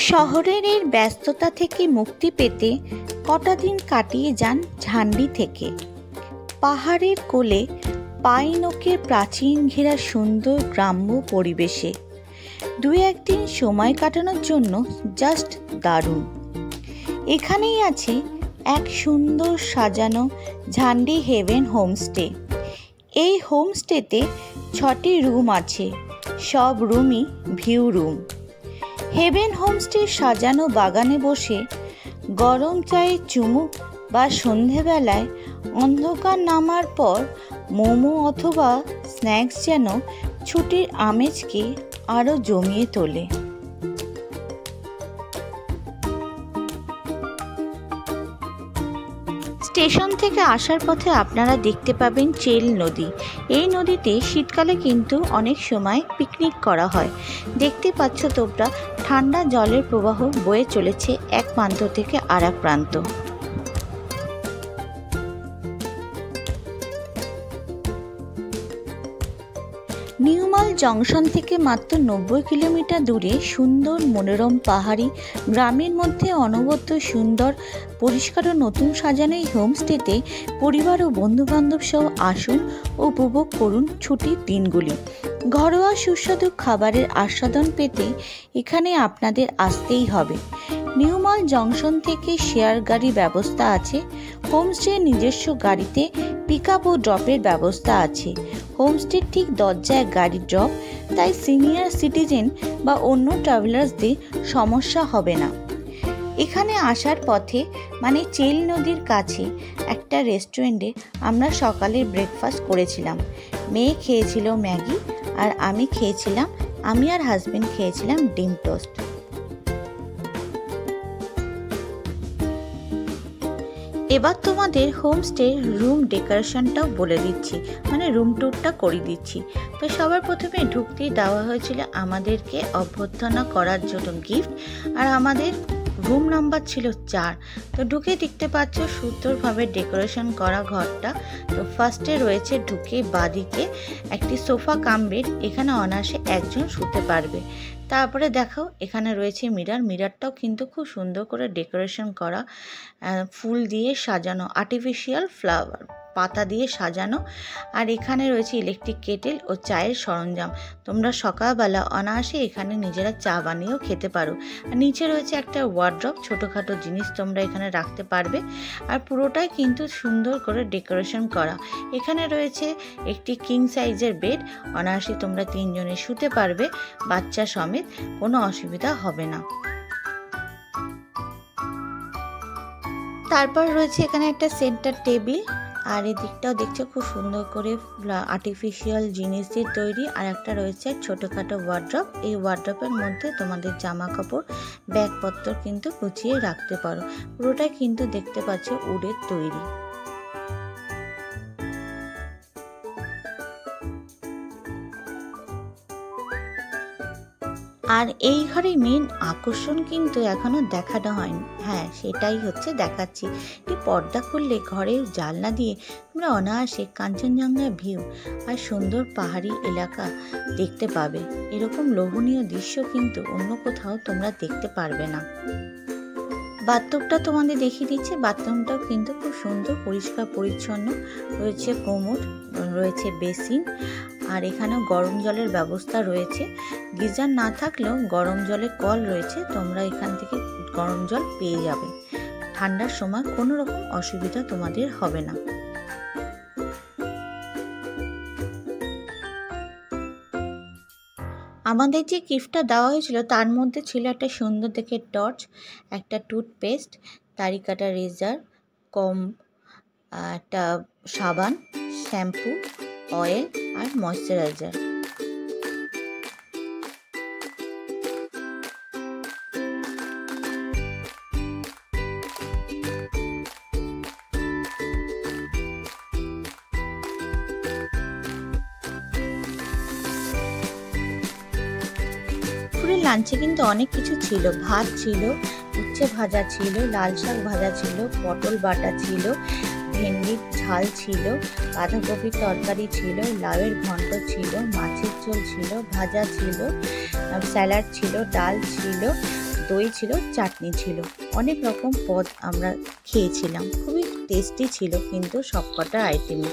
শহরের এই ব্যস্ততা থেকে মুক্তি পেতে কটা দিন কাটিয়ে যান ঝান্ডি থেকে। পাহাড়ের কোলে পাইন ওকের প্রাচীন ঘেরা সুন্দর গ্রাম্য পরিবেশে দু একদিন সময় কাটানোর জন্য জাস্ট দারুণ। এখানেই আছে এক সুন্দর সাজানো ঝান্ডি হেভেন হোমস্টে। এই হোমস্টেতে 6টি রুম আছে, সব রুমই ভিউ রুম। হেভেন হোমস্টে সাজানো বাগানে বসে গরম চায়ের চুমুক বা সন্ধেবেলায় অন্ধকার নামার পর মোমো অথবা স্ন্যাক্স যেন ছুটির আমেজকে আরও জমিয়ে তোলে। স্টেশন থেকে আসার পথে আপনারা দেখতে পাবেন চেল নদী। এই নদীতে শীতকালে কিন্তু অনেক সময় পিকনিক করা হয়। দেখতে পাচ্ছ তোমরা ঠান্ডা জলের প্রবাহ বয়ে চলেছে এক প্রান্ত থেকে আর এক প্রান্ত। নিউমাল জংশন থেকে মাত্র 90 কিলোমিটার দূরে সুন্দর মনোরম পাহাড়ি গ্রামের মধ্যে অনবদ্য সুন্দর পরিষ্কার ও নতুন সাজানো এই হোমস্টেতে পরিবার ও বন্ধুবান্ধব সহ আসুন ও উপভোগ করুন ছুটির দিনগুলি। ঘরোয়া সুস্বাদু খাবারের আস্বাদন পেতে এখানে আপনাদের আসতেই হবে। নিউমাল জংশন থেকে শেয়ার গাড়ি ব্যবস্থা আছে। হোমস্টের নিজস্ব গাড়িতে পিকআপ ও ড্রপের ব্যবস্থা আছে। হোমস্টের ঠিক দরজায় গাড়ি ড্রপ, তাই সিনিয়র সিটিজেন বা অন্য ট্রাভেলার্সদের সমস্যা হবে না। এখানে আসার পথে মানে চেল নদীর কাছে একটা রেস্টুরেন্টে আমরা সকালের ব্রেকফাস্ট করেছিলাম। মেয়ে খেয়েছিল ম্যাগি আর আমি আর হাজবেন্ড খেয়েছিলাম ডিম টোস্ট। এবার তোমাদের হোমস্টে রুম ডেকোরেশনটাও বলে দিচ্ছি, মানে রুম ট্যুরটা করে দিচ্ছি। তো সবার প্রথমে ঢুকতেই দেওয়া হয়েছিল আমাদেরকে অভ্যর্থনা করার জন্য গিফট, আর আমাদের রুম নাম্বার ছিল 4। তো ঢুকে দেখতে পাচ্ছ সুন্দরভাবে ডেকোরেশন করা ঘরটা। তো ফার্স্টে রয়েছে ঢুকে বাঁদিকে একটি সোফা কাম বেড, এখানে অনায়াসে একজন শুতে পারবে। তারপরে দেখো এখানে রয়েছে মিরারটাও কিন্তু খুব সুন্দর করে ডেকোরেশন করা, ফুল দিয়ে সাজানো, আর্টিফিশিয়াল ফ্লাওয়ার পাতা দিয়ে সাজানো। আর এখানে রয়েছে ইলেকট্রিক কেটেল ও চায়ের সরঞ্জাম। তোমরা সকালবেলা অনায়াসে এখানে নিজেরা চা বানিয়েও খেতে পারো। আর নিচে রয়েছে একটা ওয়ার্ড্রপ, ছোটোখাটো জিনিস তোমরা এখানে রাখতে পারবে। আর পুরোটাই কিন্তু সুন্দর করে ডেকোরেশন করা। এখানে রয়েছে একটি কিং সাইজের বেড, অনায়াসে তোমরা 3 জনে শুতে পারবে, বাচ্চা সমেত, কোনো অসুবিধা হবে না। তারপর রয়েছে এখানে একটা সেন্টার টেবিল, আর এদিকটাও দেখছো খুব সুন্দর করে আর্টিফিশিয়াল জিনিস দিয়ে তৈরি। আর একটা রয়েছে ছোটোখাটো ওয়ার্ড্রপ। এই ওয়ার্ড্রপের মধ্যে তোমাদের জামা কাপড় ব্যাগপত্র কিন্তু গুছিয়ে রাখতে পারো। পুরোটাই কিন্তু দেখতে পাচ্ছ উডের তৈরি। আর এই ঘরে মেন আকর্ষণ কিন্তু এখনো দেখানো হয়নি। হ্যাঁ, সেটাই হচ্ছে দেখাচ্ছি। একটি পর্দা খুললে ঘরের জানলা দিয়ে তোমরা অনায়াসে কাঞ্চনজঙ্ঘা ভিউ আর সুন্দর পাহাড়ি এলাকা দেখতে পাবে। এরকম লোভনীয় দৃশ্য কিন্তু অন্য কোথাও তোমরা দেখতে পারবে না। বাথরুমটা তোমাদের দেখিয়ে দিচ্ছে। বাথরুমটাও কিন্তু খুব সুন্দর পরিষ্কার পরিচ্ছন্ন, রয়েছে কোমোড, রয়েছে বেসিন, আর এখানেও গরম জলের ব্যবস্থা রয়েছে। গিজার না থাকলেও গরম জলের কল রয়েছে, তোমরা এখান থেকে গরম জল পেয়ে যাবে। ঠান্ডার সময় কোনো রকম অসুবিধা তোমাদের হবে না। আমাদের যে গিফটটা দেওয়া হয়েছিল তার মধ্যে ছিল একটা সুন্দর দেখে টর্চ, একটা টুথপেস্ট, দাড়ি কাটা রেজার, কম, একটা সাবান, শ্যাম্পু, অয়েল আর ময়শ্চারাইজার। লাঞ্চে কিন্তু অনেক কিছু ছিল। ভাত ছিল, উচ্ছে ভাজা ছিল, লাল শাক ভাজা ছিল, পটল বাটা ছিল, ভেন্ডির ঝাল ছিল, বাঁধাকপির তরকারি ছিল, লাউয়ের ঘন্ট ছিল, মাছের ঝোল ছিল, ভাজা ছিল, স্যালাড ছিল, ডাল ছিল, দই ছিল, চাটনি ছিল, অনেক রকম পদ আমরা খেয়েছিলাম। খুবই টেস্টি ছিল কিন্তু সবকটা আইটেমই।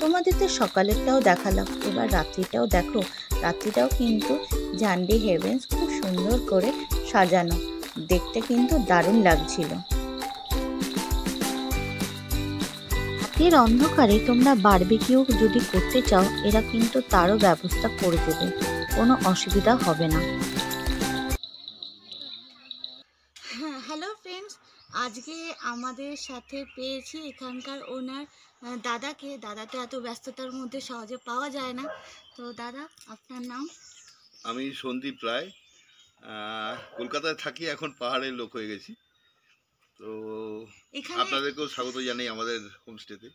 তোমাদের তো সকালেরটাও দেখালাম, এবার রাত্রিটাও দেখো। রাত্রিটাও কিন্তু ঝান্ডি হেভেন্স খুব সুন্দর করে সাজানো, দেখতে কিন্তু দারুণ লাগছিল। রাতের অন্ধকারে তোমরা বারবিকিউ যদি করতে চাও, এরা কিন্তু তারও ব্যবস্থা করে দেবে, কোনো অসুবিধা হবে না। হ্যালো ফ্রেন্ডস, আজকে আমাদের সাথে পেয়েছি এখানকার ওনার দাদাকে। দাদা তো এত ব্যস্ততার মধ্যে সহজে পাওয়া যায় না। তো দাদা, আপনার নাম? আমি সন্দীপ রায়, কলকাতায় থাকি, এখন পাহাড়ের লোক হয়ে গেছি। তো আপনাদেরকেও স্বাগত জানাই আমাদের হোমস্টেতে।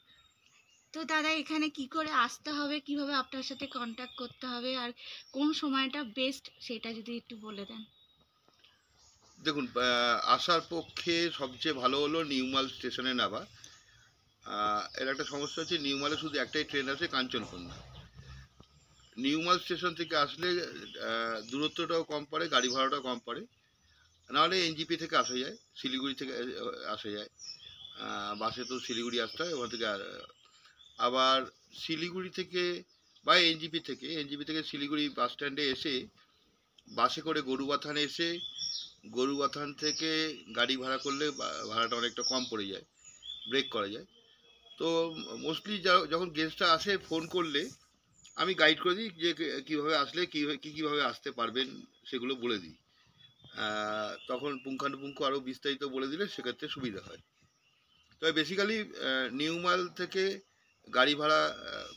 তো দাদা, এখানে কি করে আসতে হবে, কিভাবে আপনার সাথে কন্ট্যাক্ট করতে হবে, আর কোন সময়টা বেস্ট সেটা যদি একটু বলে দেন। দেখুন, আসার পক্ষে সবচেয়ে ভালো হলো নিউমাল স্টেশনে নামা। এর একটা সমস্যা হচ্ছে, নিউমালে শুধু একটাই ট্রেন আছে, কাঞ্চনকন্যা। নিউমাল স্টেশন থেকে আসলে দূরত্বটাও কম পড়ে, গাড়ি ভাড়াটাও কম পড়ে। নাহলে এনজিপি থেকে আসা যায়, শিলিগুড়ি থেকে আসা যায়। বাসে তো শিলিগুড়ি আসতে হয়, ওখান থেকে। আবার শিলিগুড়ি থেকে বা এনজিপি থেকে শিলিগুড়ি বাস স্ট্যান্ডে এসে বাসে করে গরুবাথান এসে গরুবাথান থেকে গাড়ি ভাড়া করলে ভাড়াটা অনেকটা কম পড়ে যায়, ব্রেক করা যায়। তো মোস্টলি যখন গেস্টরা আসে ফোন করলে আমি গাইড করে দিই যে কীভাবে আসলে কীভাবে আসতে পারবেন সেগুলো বলে দিই। তখন পুঙ্খানুপুঙ্খ আরও বিস্তারিত বলে দিলে সেক্ষেত্রে সুবিধা হয়। তবে বেসিক্যালি নিউমাল থেকে গাড়ি ভাড়া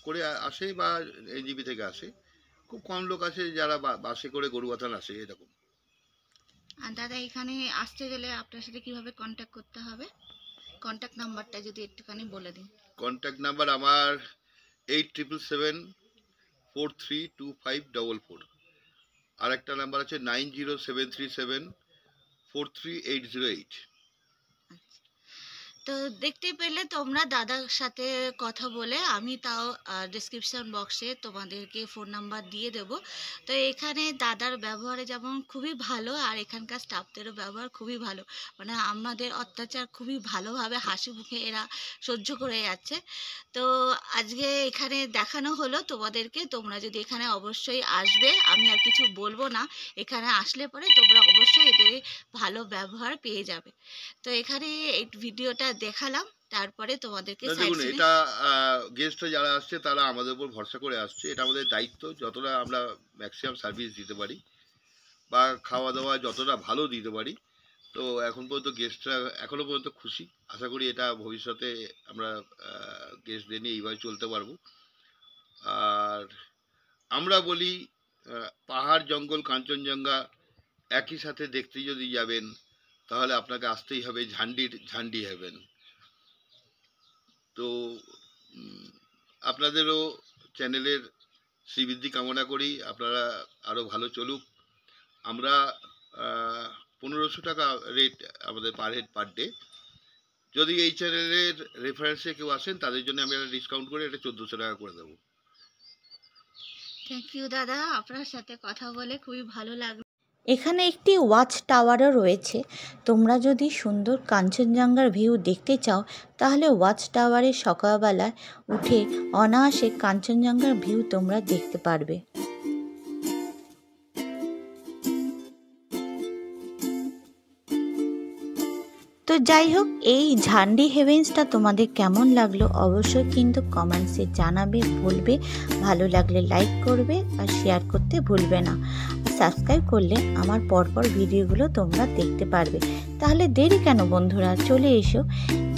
করে আসে বা এনজিপি থেকে আসে। খুব কম লোক আছে যারা বাসে করে গরুবাথান আসে, এরকম। আর দাদা, এখানে আসতে গেলে আপনার সাথে কিভাবে কন্ট্যাক্ট করতে হবে? কন্ট্যাক্ট নাম্বারটা যদি একটুখানি বলে দিন। কন্ট্যাক্ট নাম্বার আমার 8777432544। আর একটা নাম্বার আছে 9073743808। তো দেখতে পেলে তোমরা দাদার সাথে কথা বলে, আমি তাও ডিসক্রিপশন বক্সে তোমাদেরকে ফোন নাম্বার দিয়ে দেব। তো এখানে দাদার ব্যবহারে যেমন খুবই ভালো, আর এখানকার স্টাফদেরও ব্যবহার খুবই ভালো। মানে আমাদের অত্যাচার খুবই ভালোভাবে হাসি মুখে এরা সহ্য করে যাচ্ছে। তো আজকে এখানে দেখানো হলো তোমাদেরকে। তোমরা যদি এখানে অবশ্যই আসবে, আমি আর কিছু বলবো না। এখানে আসলে পরে তোমরা অবশ্যই এদের ভালো ব্যবহার পেয়ে যাবে। তো এখানে এই ভিডিওটা দেখালাম, তারপরে তোমাদেরকে দেখুন, এটা গেস্টরা যারা আসছে তারা আমাদের উপর ভরসা করে আসছে। এটা আমাদের দায়িত্ব, যতটা আমরা ম্যাক্সিমাম সার্ভিস দিতে পারি বা খাওয়া দাওয়া যতটা ভালো দিতে পারি। তো এখন পর্যন্ত গেস্টরা এখনো পর্যন্ত খুশি। আশা করি এটা ভবিষ্যতে আমরা গেস্টদের নিয়ে এইভাবে চলতে পারবো। আর আমরা বলি, পাহাড় জঙ্গল কাঞ্চনজঙ্ঘা একই সাথে দেখতে যদি যাবেন তাহলে আপনাকে আসতেই হবে ঝান্ডি হেভেন। তো আপনাদেরও চ্যানেলের শ্রীবৃদ্ধি কামনা করি, আপনারা আরও ভালো চলুক। আমরা 1500 টাকা রেট আমাদের পার হেড পার ডে। যদি এই চ্যানেলের রেফারেন্সে কেউ আসেন তাদের জন্য আমি একটা ডিসকাউন্ট করে এটা 1400 টাকা করে দেবো। থ্যাংক ইউ দাদা, আপনার সাথে কথা বলে খুবই ভালো লাগলো। এখানে একটি ওয়াচ টাওয়ারও রয়েছে। তোমরা যদি সুন্দর কাঞ্চনজঙ্ঘার ভিউ দেখতে চাও, তাহলে ওয়াচ টাওয়ারে সকালবেলায় উঠে অনায়াসে কাঞ্চনজঙ্ঘার ভিউ তোমরা দেখতে পারবে। তো যাই হোক, এই ঝান্ডি হেভেন্সটা তোমাদের কেমন লাগলো অবশ্যই কিন্তু কমেন্টসে জানাবে, বলবে। ভালো লাগলে লাইক করবে আর শেয়ার করতে ভুলবে না। সাবস্ক্রাইব করলে আমার পরপর ভিডিওগুলো তোমরা দেখতে পারবে। তাহলে দেরি কেন বন্ধুরা, চলে এসো।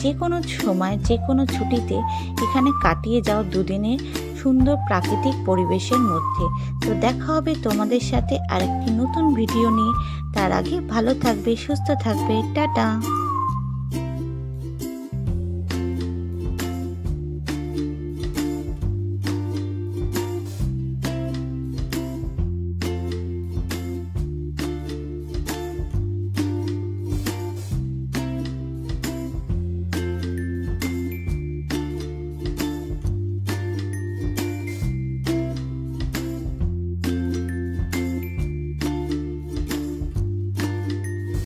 যে কোনো সময় যে কোনো ছুটিতে এখানে কাটিয়ে যাও দুদিনের সুন্দর প্রাকৃতিক পরিবেশের মধ্যে। তো দেখা হবে তোমাদের সাথে আরেকটি নতুন ভিডিও নিয়ে। তার আগে ভালো থাকবে, সুস্থ থাকবে। টাটা।